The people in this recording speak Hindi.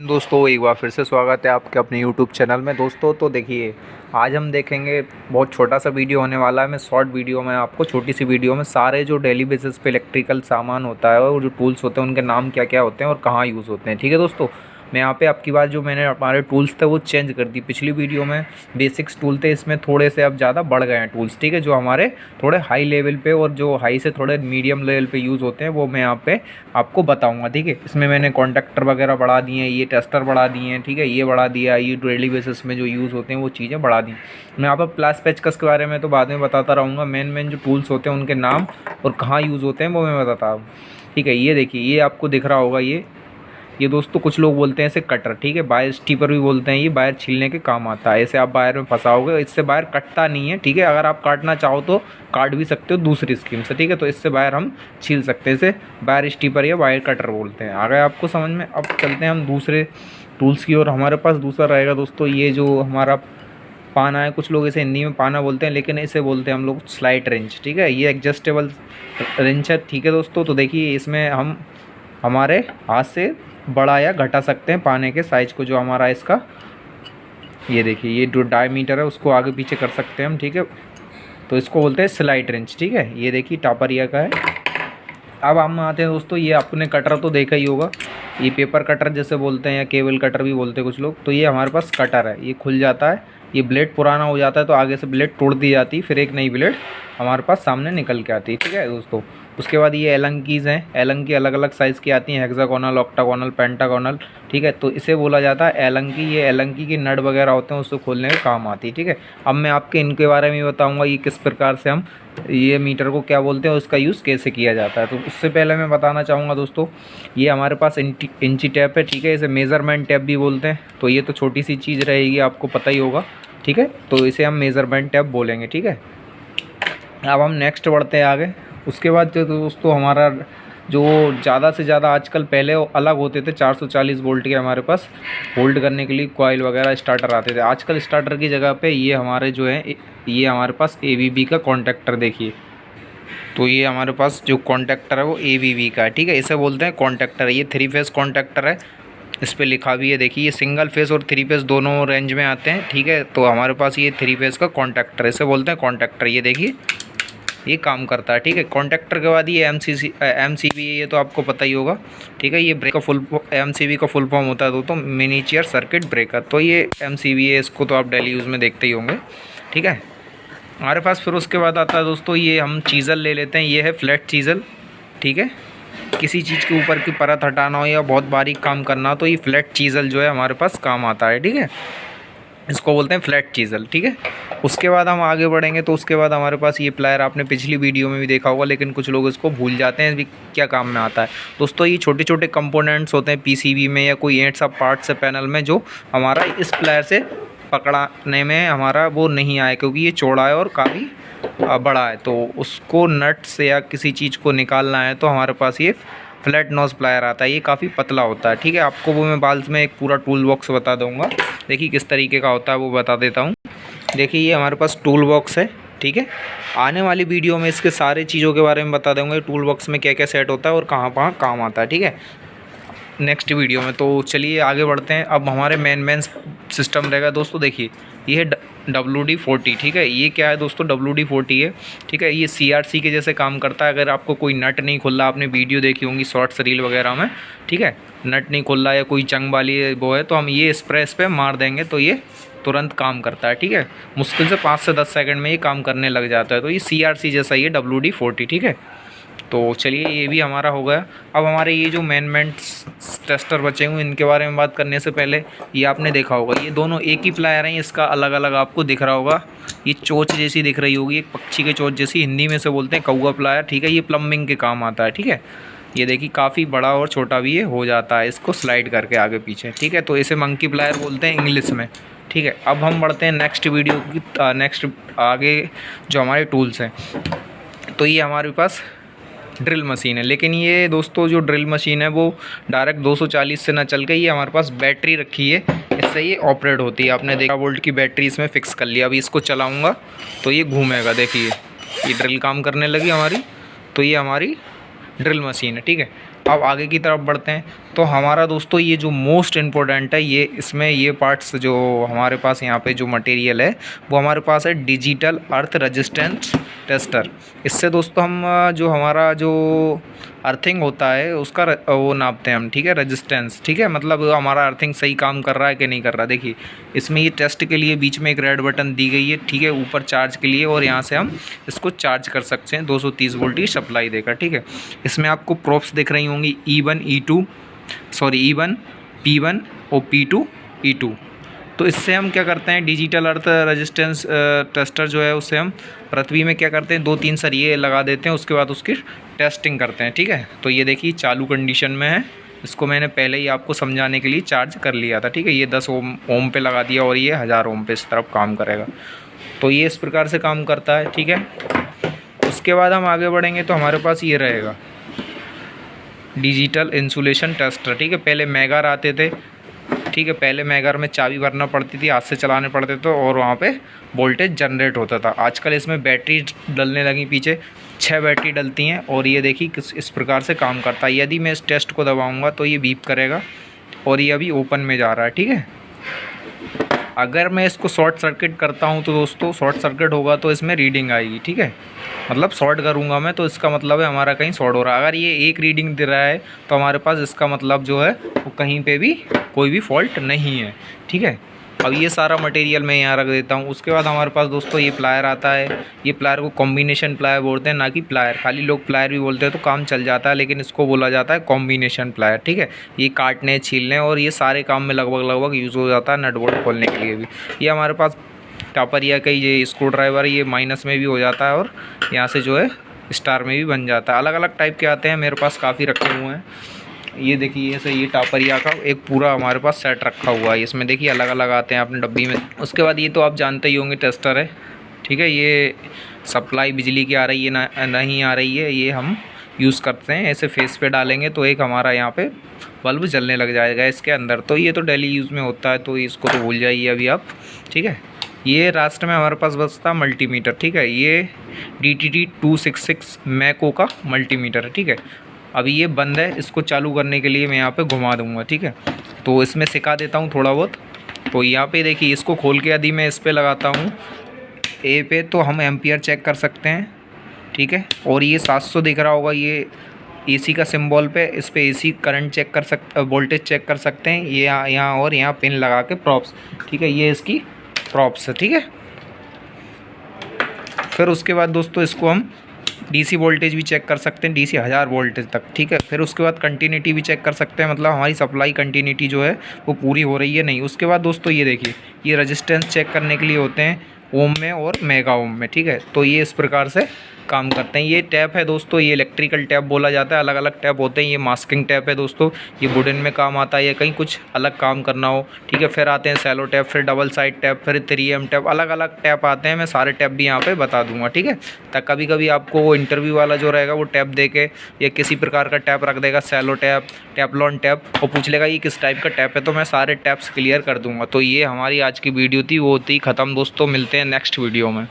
दोस्तों एक बार फिर से स्वागत है आपके अपने YouTube चैनल में। दोस्तों तो देखिए, आज हम देखेंगे, बहुत छोटा सा वीडियो होने वाला है। मैं शॉर्ट वीडियो में आपको छोटी सी वीडियो में सारे जो डेली बेसिस पे इलेक्ट्रिकल सामान होता है और जो टूल्स होते हैं उनके नाम क्या क्या होते हैं और कहाँ यूज़ होते हैं। ठीक है दोस्तों, मैं यहाँ पे आपकी बात, जो मैंने हमारे टूल्स थे वो चेंज कर दी। पिछली वीडियो में बेसिक्स टूल थे, इसमें थोड़े से अब ज़्यादा बढ़ गए हैं टूल्स। ठीक है, जो हमारे थोड़े हाई लेवल पे और जो हाई से थोड़े मीडियम लेवल पे यूज़ होते हैं वो मैं यहाँ पे आपको बताऊंगा। ठीक है, इसमें मैंने कॉन्टैक्टर वगैरह बढ़ा दिए हैं, ये टेस्टर बढ़ा दिए हैं। ठीक है, ये बढ़ा दिया, ये डेली बेसिस में जो यूज़ होते हैं वो चीज़ें बढ़ा दी। मैं यहाँ पर प्लास पेचकस के बारे में तो बाद में बताता रहूँगा। मेन जो टूल्स होते हैं उनके नाम और कहाँ यूज़ होते हैं वो मैं बताता हूँ। ठीक है, ये देखिए, ये आपको दिख रहा होगा, ये दोस्तों कुछ लोग बोलते हैं इसे कटर। ठीक है, वायर स्टीपर भी बोलते हैं। ये वायर छीलने के काम आता है। ऐसे आप वायर में फंसाओगे, इससे वायर कटता नहीं है। ठीक है, अगर आप काटना चाहो तो काट भी सकते हो दूसरी स्कीम से। ठीक है, तो इससे वायर हम छील सकते हैं। इसे वायर स्टीपर या वायर कटर बोलते हैं। आ गया आपको समझ में। अब चलते हैं हम दूसरे टूल्स की ओर। हमारे पास दूसरा रहेगा दोस्तों, ये जो हमारा पाना है, कुछ लोग इसे हिंदी में पाना बोलते हैं, लेकिन इसे बोलते हैं हम लोग स्लाइड रेंच। ठीक है, ये एडजस्टेबल रेंच है। ठीक है दोस्तों, तो देखिए, इसमें हम हमारे हाथ से बढ़ा या घटा सकते हैं पाने के साइज को। जो हमारा इसका, ये देखिए, ये जो डायमीटर है उसको आगे पीछे कर सकते हैं हम। ठीक है, तो इसको बोलते हैं स्लाइड रेंच। ठीक है, ये देखिए टापरिया का है। अब हम आते हैं दोस्तों, ये आपने कटर तो देखा ही होगा, ये पेपर कटर जैसे बोलते हैं या केबल कटर भी बोलते हैं कुछ लोग। तो ये हमारे पास कटर है, ये खुल जाता है। ये ब्लेड पुराना हो जाता है तो आगे से ब्लेड तोड़ दी जाती है, फिर एक नई ब्लेड हमारे पास सामने निकल के आती है। ठीक है दोस्तों, उसके बाद ये एलन कीज़ हैं। एलन की अलग अलग साइज़ की आती हैं, हेक्सागोनल, ऑक्टागोनल, पेंटागोनल। ठीक है, तो इसे बोला जाता है एलन की। ये एलन की नट वगैरह होते हैं, उसको खोलने के काम आती है। ठीक है, अब मैं आपके इनके बारे में बताऊंगा, ये किस प्रकार से हम ये मीटर को क्या बोलते हैं, उसका यूज़ कैसे किया जाता है। तो उससे पहले मैं बताना चाहूँगा दोस्तों, ये हमारे पास इंची टैप है। ठीक है, इसे मेज़रमेंट टैप भी बोलते हैं। तो ये तो छोटी सी चीज़ रहेगी, आपको पता ही होगा। ठीक है, तो इसे हम मेज़रमेंट टैप बोलेंगे। ठीक है, अब हम नेक्स्ट बढ़ते हैं आगे। उसके बाद जो दोस्तों हमारा जो ज़्यादा से ज़्यादा आजकल, पहले अलग होते थे 440 वोल्ट के हमारे पास होल्ड करने के लिए कॉइल वगैरह स्टार्टर आते थे। आजकल स्टार्टर की जगह पे ये हमारे जो है, ये हमारे पास ABB का कॉन्टैक्टर देखिए। तो ये हमारे पास जो कॉन्टैक्टर है वो ABB का है। ठीक है, इसे बोलते हैं कॉन्टैक्टर। ये 3 फेज़ कॉन्टैक्टर है, इस पर लिखा भी है देखिए। ये सिंगल फेज़ और 3 फेज़ दोनों रेंज में आते हैं। ठीक है, तो हमारे पास ये 3 फेज़ का कॉन्टैक्टर, इसे बोलते हैं कॉन्टैक्टर। ये देखिए, ये काम करता है। ठीक है, कॉन्टैक्टर के बाद ये MCB है, ये तो आपको पता ही होगा। ठीक है, ये ब्रेक का फुल MCB का फुल फॉर्म होता है दोस्तों, मिनीचर सर्किट ब्रेकर। तो ये MCB है, इसको तो आप डेली यूज़ में देखते ही होंगे। ठीक है, हमारे पास फिर उसके बाद आता है दोस्तों, ये हम चीज़ल ले लेते हैं। ये है फ्लैट चीज़ल। ठीक है, किसी चीज़ के ऊपर की परत हटाना हो या बहुत बारीक काम करना हो तो ये फ्लैट चीज़ल जो है हमारे पास काम आता है। ठीक है, इसको बोलते हैं फ्लैट चीज़ल। ठीक है, उसके बाद हम आगे बढ़ेंगे तो उसके बाद हमारे पास ये प्लायर, आपने पिछली वीडियो में भी देखा होगा, लेकिन कुछ लोग इसको भूल जाते हैं भी क्या काम में आता है। दोस्तों, ये छोटे छोटे कंपोनेंट्स होते हैं PCB में या कोई एंड सब पार्ट्स है पैनल में, जो हमारा इस प्लायर से पकड़ाने में हमारा वो नहीं आए, क्योंकि ये चौड़ा है और काफ़ी बड़ा है। तो उसको नट से या किसी चीज़ को निकालना है तो हमारे पास ये फ्लैट नोज प्लायर आता है। ये काफ़ी पतला होता है। ठीक है, आपको वो मैं बाल्स में एक पूरा टूल बॉक्स बता दूंगा। देखिए किस तरीके का होता है वो बता देता हूँ। देखिए, ये हमारे पास टूल बॉक्स है। ठीक है, आने वाली वीडियो में इसके सारे चीज़ों के बारे में बता दूंगा, टूल बॉक्स में क्या क्या सेट होता है और कहाँ कहाँ काम आता है। ठीक है, नेक्स्ट वीडियो में। तो चलिए आगे बढ़ते हैं। अब हमारे मेन सिस्टम रहेगा दोस्तों। देखिए, ये है WD-40। ठीक है, ये क्या है दोस्तों, WD-40 है। ठीक है, ये CRC के जैसे काम करता है। अगर आपको कोई नट नहीं खुल रहा, आपने वीडियो देखी होंगी शॉर्ट्स रील वगैरह में, ठीक है, नट नहीं खुल रहा या कोई चंग वाली वो है, तो हम ये स्प्रे इस पर मार देंगे तो ये तुरंत काम करता है। ठीक है, मुश्किल से 5 से 10 सेकंड में ये काम करने लग जाता है। तो ये CRC जैसा ही है WD-40। ठीक है, तो चलिए ये भी हमारा हो गया। अब हमारे ये जो मेन टेस्टर बचे हुए, इनके बारे में बात करने से पहले, ये आपने देखा होगा, ये दोनों एक ही प्लायर हैं। इसका अलग अलग आपको दिख रहा होगा, ये चोंच जैसी दिख रही होगी, एक पक्षी के चोंच जैसी, हिंदी में से बोलते हैं कौवा प्लायर। ठीक है, ये प्लम्बिंग के काम आता है। ठीक है, ये देखिए काफ़ी बड़ा और छोटा भी ये हो जाता है, इसको स्लाइड करके आगे पीछे। ठीक है, तो इसे मंकी प्लायर बोलते हैं इंग्लिश में। ठीक है, अब हम बढ़ते हैं नेक्स्ट वीडियो की, नेक्स्ट आगे जो हमारे टूल्स हैं। तो ये हमारे पास ड्रिल मशीन है, लेकिन ये दोस्तों जो ड्रिल मशीन है वो डायरेक्ट 240 से ना चल के, ये हमारे पास बैटरी रखी है, इससे ये ऑपरेट होती है। आपने देखा वोल्ट की बैटरी इसमें फ़िक्स कर लिया। अभी इसको चलाऊंगा तो ये घूमेगा। देखिए, ये ड्रिल काम करने लगी हमारी। तो ये हमारी ड्रिल मशीन है। ठीक है, अब आगे की तरफ बढ़ते हैं। तो हमारा दोस्तों ये जो मोस्ट इम्पोर्टेंट है, ये इसमें ये पार्ट्स जो हमारे पास यहाँ पे जो मटेरियल है वो हमारे पास है डिजिटल अर्थ रेजिस्टेंस टेस्टर। इससे दोस्तों हम जो हमारा जो अर्थिंग होता है उसका वो नापते हैं हम, ठीक है, रेजिस्टेंस, ठीक है, मतलब हमारा अर्थिंग सही काम कर रहा है कि नहीं कर रहा। देखिए इसमें ये टेस्ट के लिए बीच में एक रेड बटन दी गई है, ठीक है, ऊपर चार्ज के लिए, और यहाँ से हम इसको चार्ज कर सकते हैं 230 वोल्ट की सप्लाई देकर, ठीक है। इसमें आपको प्रोप्स दिख रही होंगी E1 E2 sorry E1 P1 और P2 E2। तो इससे हम क्या करते हैं, डिजिटल अर्थ रेजिस्टेंस टेस्टर जो है उससे हम पृथ्वी में क्या करते हैं, 2-3 सरिये लगा देते हैं, उसके बाद उसकी टेस्टिंग करते हैं, ठीक है। तो ये देखिए चालू कंडीशन में है, इसको मैंने पहले ही आपको समझाने के लिए चार्ज कर लिया था, ठीक है। ये 10 ओम पे लगा दिया और ये 1000 ओम पे इस तरफ काम करेगा। तो ये इस प्रकार से काम करता है, ठीक है। उसके बाद हम आगे बढ़ेंगे तो हमारे पास ये रहेगा डिजिटल इंसुलेशन टेस्टर, ठीक है। पहले मैगर आते थे, ठीक है, पहले मैगर में चाबी भरना पड़ती थी, हाथ से चलाने पड़ते थे और वहाँ पे वोल्टेज जनरेट होता था। आजकल इसमें बैटरी डलने लगी, पीछे 6 बैटरी डलती हैं और ये देखिए किस इस प्रकार से काम करता है। यदि मैं इस टेस्ट को दबाऊँगा तो ये बीप करेगा और ये अभी ओपन में जा रहा है, ठीक है। अगर मैं इसको शॉर्ट सर्किट करता हूँ तो दोस्तों शॉर्ट सर्किट होगा तो इसमें रीडिंग आएगी, ठीक है, मतलब शॉर्ट करूँगा मैं तो इसका मतलब है हमारा कहीं शॉर्ट हो रहा है। अगर ये एक रीडिंग दे रहा है तो हमारे पास इसका मतलब जो है वो कहीं पे भी कोई भी फॉल्ट नहीं है, ठीक है। अब ये सारा मटेरियल मैं यहाँ रख देता हूँ। उसके बाद हमारे पास दोस्तों ये प्लायर आता है। ये प्लायर को कॉम्बिनेशन प्लायर बोलते हैं, ना कि प्लायर। खाली लोग प्लायर भी बोलते हैं तो काम चल जाता है, लेकिन इसको बोला जाता है कॉम्बिनेशन प्लायर, ठीक है। ये काटने, छीलने और ये सारे काम में लगभग यूज़ हो जाता है, नट बोल्ट खोलने के लिए भी। ये हमारे पास टापरिया का ये स्क्रू ड्राइवर, ये माइनस में भी हो जाता है और यहाँ से जो है स्टार में भी बन जाता है। अलग अलग टाइप के आते हैं, मेरे पास काफ़ी रखे हुए हैं। ये देखिए ऐसे ये टापरिया का एक पूरा हमारे पास सेट रखा हुआ है। इसमें देखिए अलग अलग आते हैं अपने डब्बी में। उसके बाद ये तो आप जानते ही होंगे टेस्टर है, ठीक है। ये सप्लाई बिजली की आ रही है ना नहीं आ रही है, ये हम यूज़ करते हैं। ऐसे फेस पे डालेंगे तो एक हमारा यहाँ पे बल्ब जलने लग जाएगा इसके अंदर। तो ये तो डेली यूज़ में होता है, तो इसको तो भूल जाइए अभी आप, ठीक है। ये लास्ट में हमारे पास बचता है मल्टीमीटर, ठीक है। ये DTT 266 मैको का मल्टीमीटर है, ठीक है। अभी ये बंद है, इसको चालू करने के लिए मैं यहाँ पे घुमा दूँगा, ठीक है। तो इसमें सिखा देता हूँ थोड़ा बहुत। तो यहाँ पे देखिए इसको खोल के यदि मैं इस पर लगाता हूँ ए पे तो हम एम्पियर चेक कर सकते हैं, ठीक है। और ये 700 दिख रहा होगा, ये AC का सिंबल पे, इस पे AC करंट चेक कर सकते, वोल्टेज चेक कर सकते हैं। ये यहाँ और यहाँ पिन लगा के प्रॉप्स, ठीक है, ये इसकी प्रॉप्स है, ठीक है। फिर उसके बाद दोस्तों इसको हम DC वोल्टेज भी चेक कर सकते हैं, DC 1000 वोल्टेज तक, ठीक है। फिर उसके बाद कंटिन्यूटी भी चेक कर सकते हैं, मतलब हमारी सप्लाई कंटिन्यूटी जो है वो पूरी हो रही है नहीं। उसके बाद दोस्तों ये देखिए ये रेजिस्टेंस चेक करने के लिए होते हैं ओम में और मेगा ओम में, ठीक है। तो ये इस प्रकार से काम करते हैं। ये टैप है दोस्तों, ये इलेक्ट्रिकल टैप बोला जाता है। अलग अलग टैप होते हैं। ये मास्किंग टैप है दोस्तों, ये वुडन में काम आता है या कहीं कुछ अलग काम करना हो, ठीक है। फिर आते हैं सेलो टैप, फिर डबल साइड टैप, फिर 3M टैप, अलग अलग टैप आते हैं। मैं सारे टैप भी यहाँ पे बता दूंगा, ठीक है। तब कभी कभी आपको वो इंटरव्यू वाला जो रहेगा वो टैप दे के या किसी प्रकार का टैप रख देगा, सेलो टैप, टेफ्लॉन टैप, और पूछ लेगा ये किस टाइप का टैप है, तो मैं सारे टैप्स क्लियर कर दूँगा। तो ये हमारी आज की वीडियो थी, वो होती ख़त्म दोस्तों। मिलते हैं नेक्स्ट वीडियो में।